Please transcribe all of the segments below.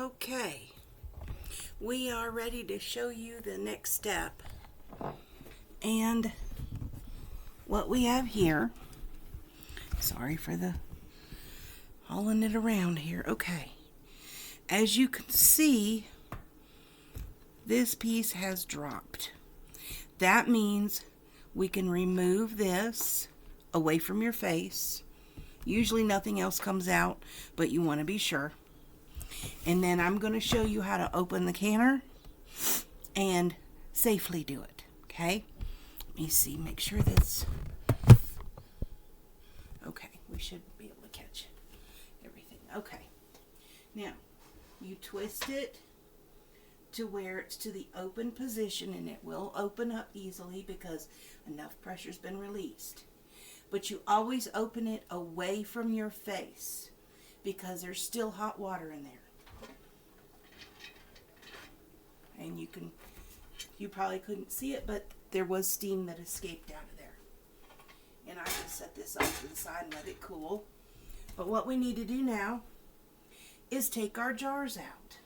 Okay, we are ready to show you the next step. And what we have here, sorry for the hauling it around here. Okay, as you can see, this piece has dropped. That means we can remove this away from your face. Usually nothing else comes out, but you want to be sure. And then I'm going to show you how to open the canner and safely do it. Okay? Let me see, make sure that's okay. We should be able to catch everything. Okay. Now, you twist it to where it's to the open position, and it will open up easily because enough pressure's been released. But you always open it away from your face because there's still hot water in there. And you probably couldn't see it, but there was steam that escaped out of there. And I just set this off to the side and let it cool. But what we need to do now is take our jars out.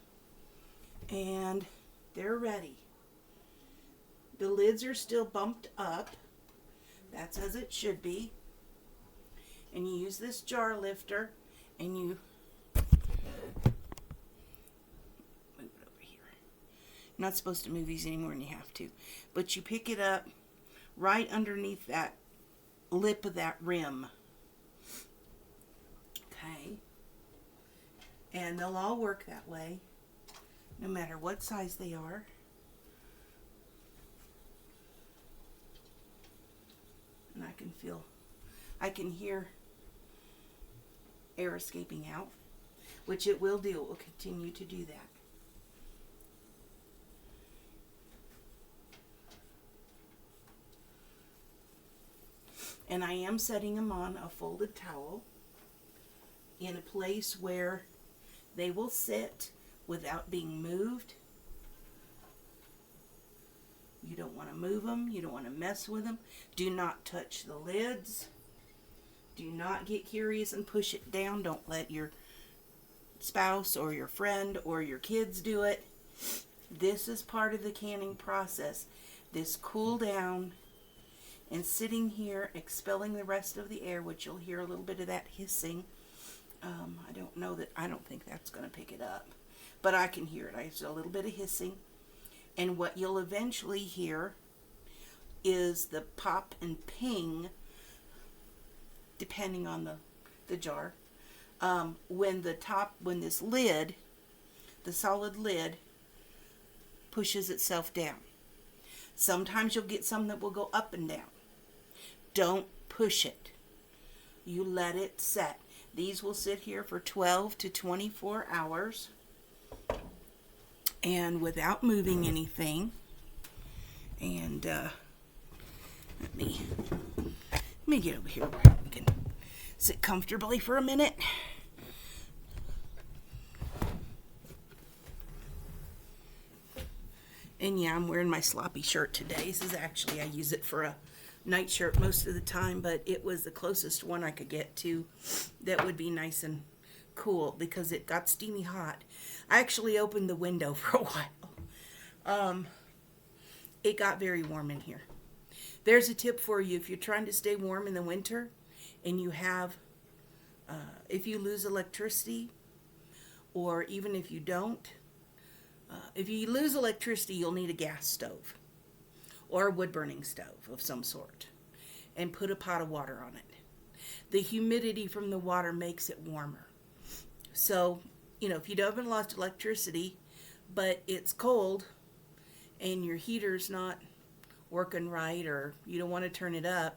And they're ready. The lids are still bumped up. That's as it should be. And you use this jar lifter and you move it over here. You're not supposed to move these any more than you have to. But you pick it up right underneath that lip of that rim. Okay. And they'll all work that way, no matter what size they are. And I can hear air escaping out, which it will do. It will continue to do that. And I am setting them on a folded towel in a place where they will sit without being moved. You don't want to move them. You don't want to mess with them. Do not touch the lids. Do not get curious and push it down. Don't let your spouse or your friend or your kids do it. This is part of the canning process. This cool down and sitting here expelling the rest of the air, which you'll hear a little bit of that hissing. I don't think that's going to pick it up, but I can hear it. I hear a little bit of hissing. And what you'll eventually hear is the pop and ping, depending on the jar, when this lid, the solid lid, pushes itself down. Sometimes you'll get some that will go up and down. Don't push it. You let it set. These will sit here for 12 to 24 hours. And without moving anything. And let me get over here where we can sit comfortably for a minute. And yeah, I'm wearing my sloppy shirt today. This is actually, I use it for a night shirt most of the time, but it was the closest one I could get to that would be nice and cool because it got steamy hot. I actually opened the window for a while. It got very warm in here. There's a tip for you if you're trying to stay warm in the winter and you have, if you lose electricity, or even if you don't, if you lose electricity, you'll need a gas stove or a wood-burning stove of some sort and put a pot of water on it. The humidity from the water makes it warmer. So, if you haven't lost electricity, but it's cold and your heater's not working right or you don't want to turn it up,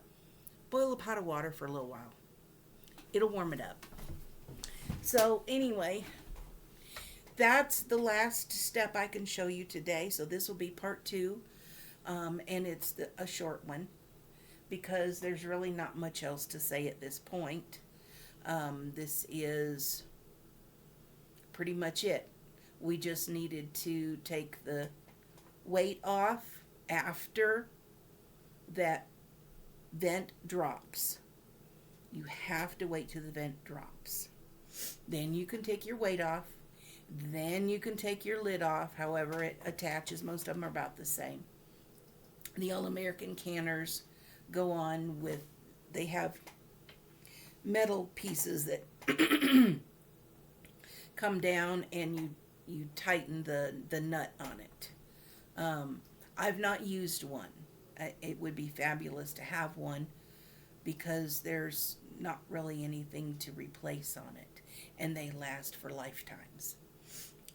boil a pot of water for a little while. It'll warm it up. So anyway, that's the last step I can show you today. So this will be part 2, and it's a short one because there's really not much else to say at this point. This is pretty much it. We just needed to take the weight off after that vent drops. You have to wait till the vent drops. Then you can take your weight off Then you can take your lid off, however it attaches. Most of them are about the same. The All-American canners go on with, they have metal pieces that come down and you tighten the nut on it. I've not used one. It would be fabulous to have one because there's not really anything to replace on it, and they last for lifetimes.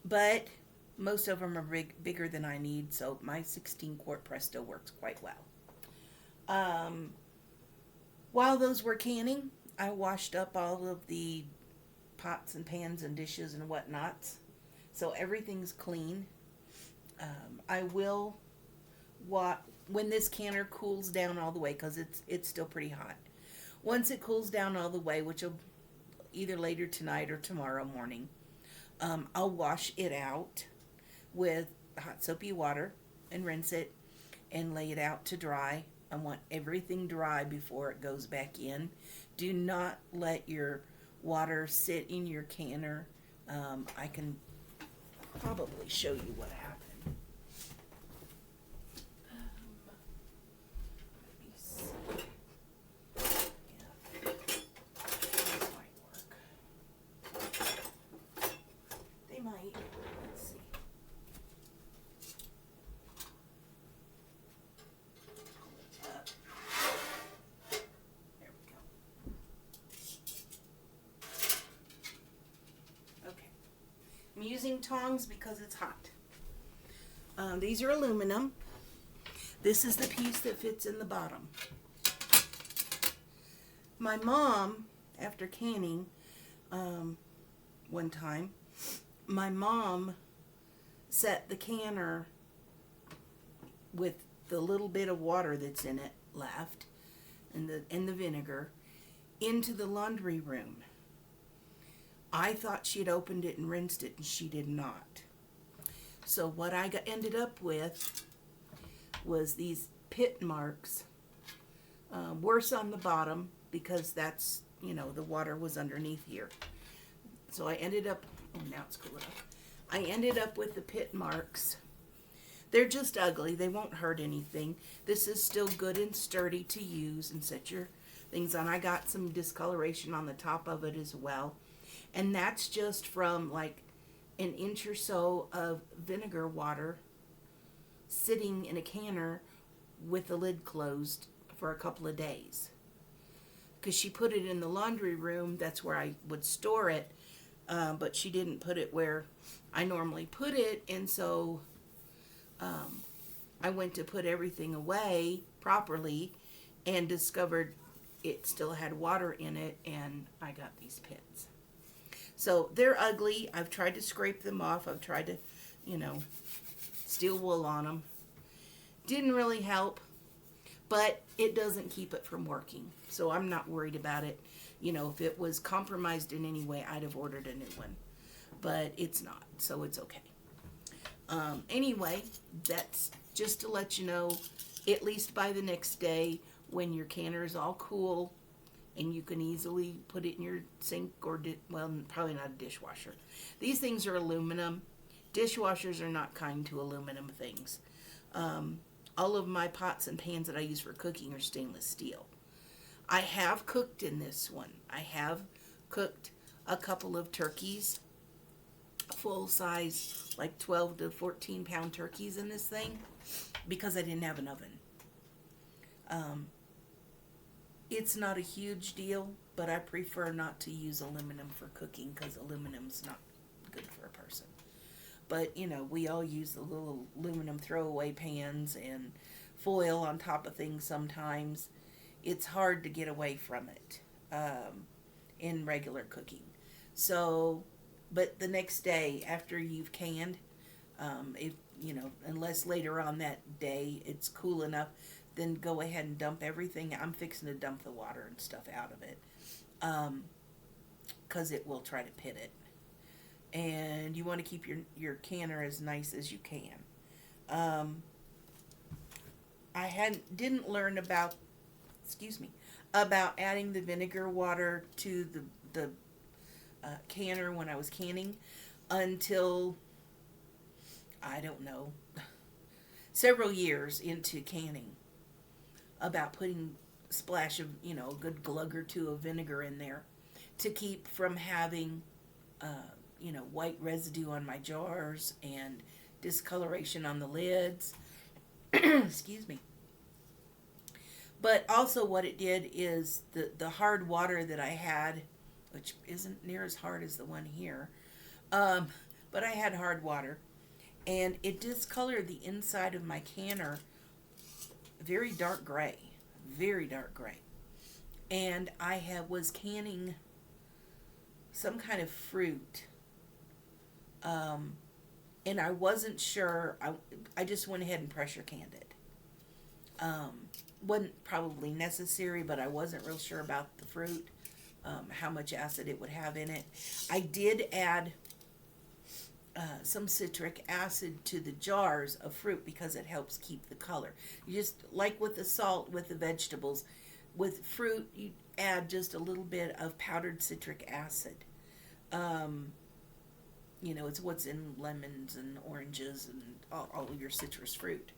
But most of them are bigger than I need, so my 16-quart Presto works quite well. While those were canning, I washed up all of the pots and pans and dishes and whatnots, so everything's clean. I will, when this canner cools down all the way, because it's still pretty hot. Once it cools down all the way, which will either later tonight or tomorrow morning, I'll wash it out with hot soapy water and rinse it and lay it out to dry. I want everything dry before it goes back in. Do not let your water sit in your canner. I can probably show you what happened. Let me see. Yeah. This might work. They might. Let's see. There we go. Okay. I'm using tongs because it's hot. These are aluminum. This is the piece that fits in the bottom. My mom, after canning, one time, my mom set the canner with the little bit of water that's in it left, and the vinegar, into the laundry room. I thought she'd opened it and rinsed it, and she did not. So what I ended up with was these pit marks, worse on the bottom because that's, the water was underneath here. So I ended up, now it's cool enough. I ended up with the pit marks. They're just ugly. They won't hurt anything. This is still good and sturdy to use and set your things on. I got some discoloration on the top of it as well. And that's just from like an inch or so of vinegar water sitting in a canner with the lid closed for a couple of days. Because she put it in the laundry room, that's where I would store it, but she didn't put it where I normally put it, and so I went to put everything away properly and discovered it still had water in it, and I got these pits. So they're ugly. I've tried to scrape them off. I've tried to, steel wool on them. Didn't really help, but it doesn't keep it from working. So I'm not worried about it. If it was compromised in any way, I'd have ordered a new one. But it's not, so it's okay. Anyway, that's just to let you know, at least by the next day, when your canner is all cool, and you can easily put it in your sink or, probably not a dishwasher. These things are aluminum. Dishwashers are not kind to aluminum things. All of my pots and pans that I use for cooking are stainless steel. I have cooked in this one. I have cooked a couple of turkeys, full size, like 12 to 14 pound turkeys in this thing, because I didn't have an oven. It's not a huge deal, but I prefer not to use aluminum for cooking because aluminum's not good for a person. But, we all use the little aluminum throwaway pans and foil on top of things sometimes. It's hard to get away from it in regular cooking. So, but the next day after you've canned, unless later on that day it's cool enough, then go ahead and dump everything. I'm fixing to dump the water and stuff out of it because it will try to pit it. And you want to keep your canner as nice as you can. I didn't learn about adding the vinegar water to the canner when I was canning. until, I don't know, several years into canning, about putting a splash of, a good glug or two of vinegar in there to keep from having, white residue on my jars and discoloration on the lids. Excuse me. But also what it did is the hard water that I had, which isn't near as hard as the one here, but I had hard water, and it discolored the inside of my canner very dark gray, very dark gray. And was canning some kind of fruit, and I wasn't sure. I just went ahead and pressure canned it. Wasn't probably necessary, but I wasn't real sure about the fruit, how much acid it would have in it. I did add some citric acid to the jars of fruit because it helps keep the color. You just, like with the salt with the vegetables, with fruit you add just a little bit of powdered citric acid. It's what's in lemons and oranges and all of your citrus fruit.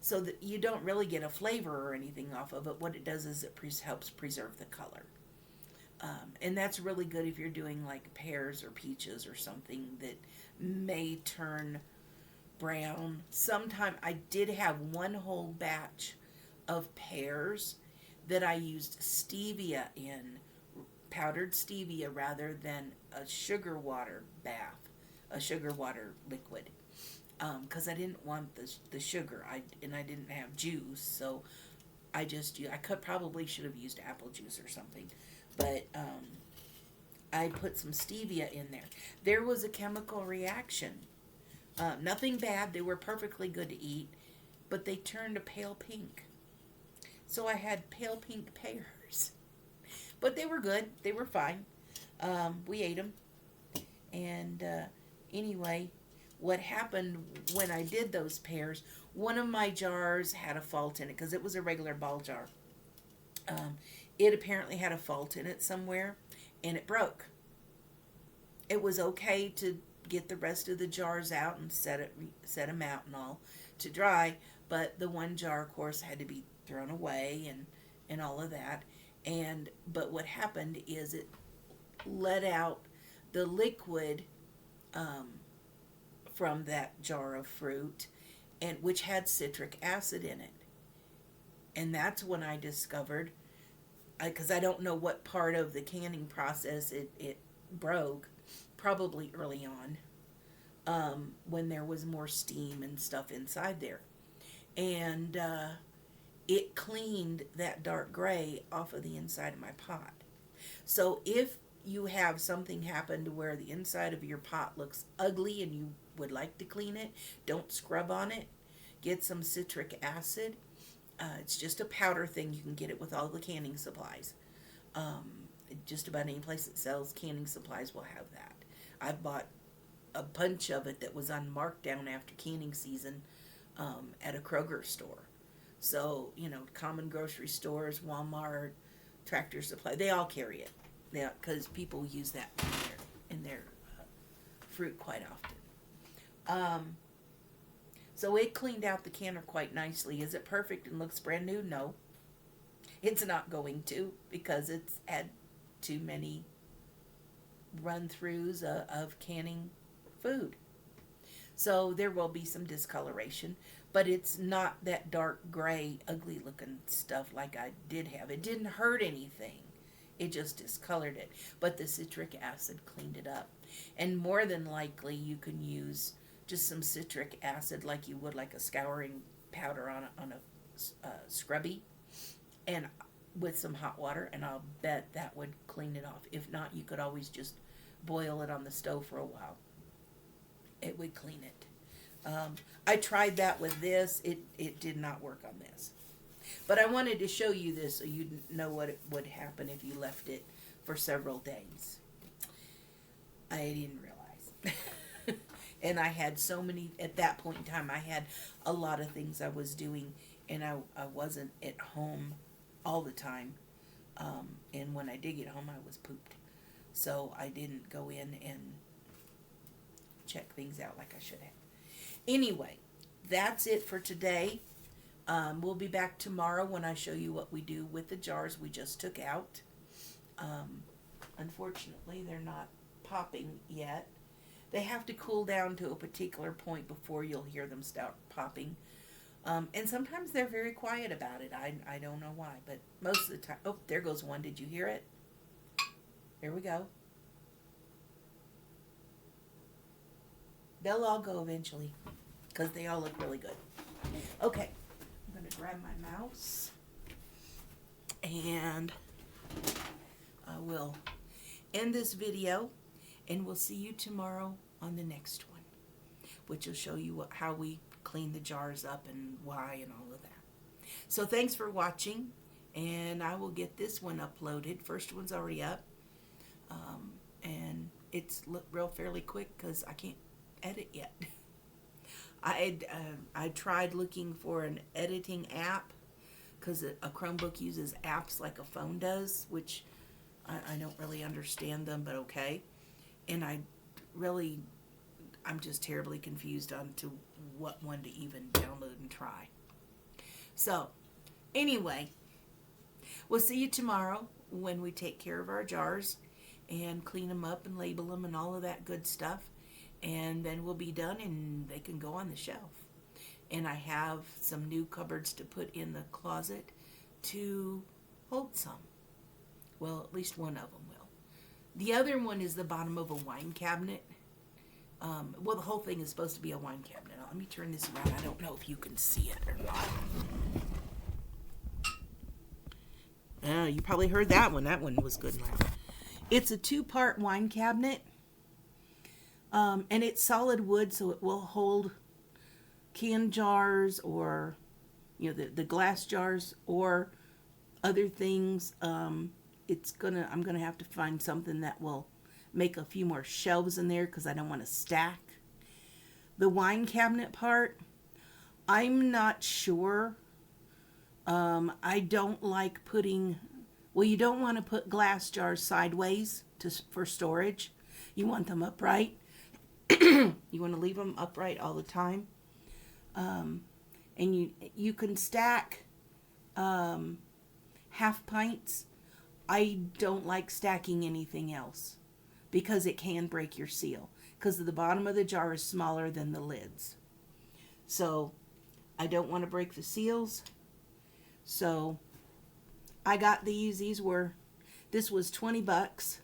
So that you don't really get a flavor or anything off of it. What it does is it helps preserve the color. And that's really good if you're doing like pears or peaches or something that may turn brown. Sometime I did have one whole batch of pears that I used stevia in, powdered stevia rather than a sugar water bath, a sugar water liquid. Because I didn't want the sugar, I didn't have juice, so I probably should have used apple juice or something, but I put some stevia in there. There was a chemical reaction, nothing bad. They were perfectly good to eat, but they turned a pale pink. So I had pale pink pears, but they were good. They were fine. We ate them, and anyway. What happened when I did those pears, one of my jars had a fault in it because it was a regular ball jar. It apparently had a fault in it somewhere, and it broke. It was okay to get the rest of the jars out and set them out and all to dry, but the one jar, of course, had to be thrown away and all of that. But what happened is it let out the liquid from that jar of fruit, and which had citric acid in it. And that's when I discovered, because I don't know what part of the canning process it broke, probably early on, when there was more steam and stuff inside there. And it cleaned that dark gray off of the inside of my pot. So if you have something happen to where the inside of your pot looks ugly and you would like to clean it, don't scrub on it. Get some citric acid. It's just a powder thing. You can get it with all the canning supplies. Just about any place that sells canning supplies will have that. I bought a bunch of it that was on markdown after canning season at a Kroger store. So, common grocery stores, Walmart, Tractor Supply, they all carry it. Yeah, because people use that in their fruit quite often. So it cleaned out the canner quite nicely. Is it perfect and looks brand new? No. It's not going to, because it's had too many run-throughs of canning food. So there will be some discoloration, but it's not that dark gray, ugly looking stuff like I did have. It didn't hurt anything. It just discolored it. But the citric acid cleaned it up. And more than likely, you can use just some citric acid like you would like a scouring powder on a scrubby, and with some hot water, and I'll bet that would clean it off. If not, you could always just boil it on the stove for a while. It would clean it. I tried that with this. It did not work on this. But I wanted to show you this so you'd know what would happen if you left it for several days. I didn't realize. And I had so many, at that point in time, I had a lot of things I was doing, and I wasn't at home all the time. And when I did get home, I was pooped. So I didn't go in and check things out like I should have. Anyway, that's it for today. We'll be back tomorrow when I show you what we do with the jars we just took out. Unfortunately, they're not popping yet. They have to cool down to a particular point before you'll hear them start popping. And sometimes they're very quiet about it. I don't know why, but most of the time... Oh, there goes one. Did you hear it? There we go. They'll all go eventually because they all look really good. Okay, I'm going to grab my mouse and I will end this video, and we'll see you tomorrow on the next one, which will show you how we clean the jars up and why and all of that. So thanks for watching, and I will get this one uploaded. First one's already up, and it's real fairly quick because I can't edit yet. I tried looking for an editing app because a Chromebook uses apps like a phone does, which I don't really understand them, but okay. And I'm just terribly confused on to what one to even download and try. So, anyway, we'll see you tomorrow when we take care of our jars and clean them up and label them and all of that good stuff. And then we'll be done and they can go on the shelf. And I have some new cupboards to put in the closet to hold some. Well, at least one of them will. The other one is the bottom of a wine cabinet. Well, the whole thing is supposed to be a wine cabinet. Let me turn this around. I don't know if you can see it or not. You probably heard that one. That one was good and loud. It's a 2-part wine cabinet. And it's solid wood, so it will hold can jars or, the glass jars or other things. I'm gonna have to find something that will make a few more shelves in there because I don't want to stack. The wine cabinet part, I'm not sure. I don't like you don't want to put glass jars sideways for storage. You want them upright. You want to leave them upright all the time. And you can stack half pints. I don't like stacking anything else because it can break your seal because the bottom of the jar is smaller than the lids. So I don't want to break the seals. So I got these. This was $20.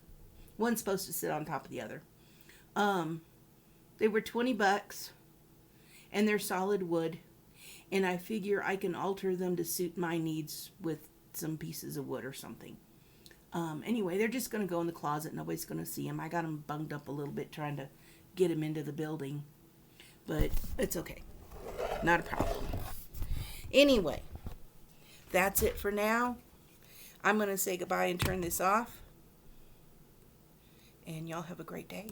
One's supposed to sit on top of the other. They were $20 and they're solid wood, and I figure I can alter them to suit my needs with some pieces of wood or something. Anyway, they're just going to go in the closet. Nobody's going to see them. I got them bunged up a little bit trying to get them into the building, but it's okay. Not a problem. Anyway, that's it for now. I'm going to say goodbye and turn this off, and y'all have a great day.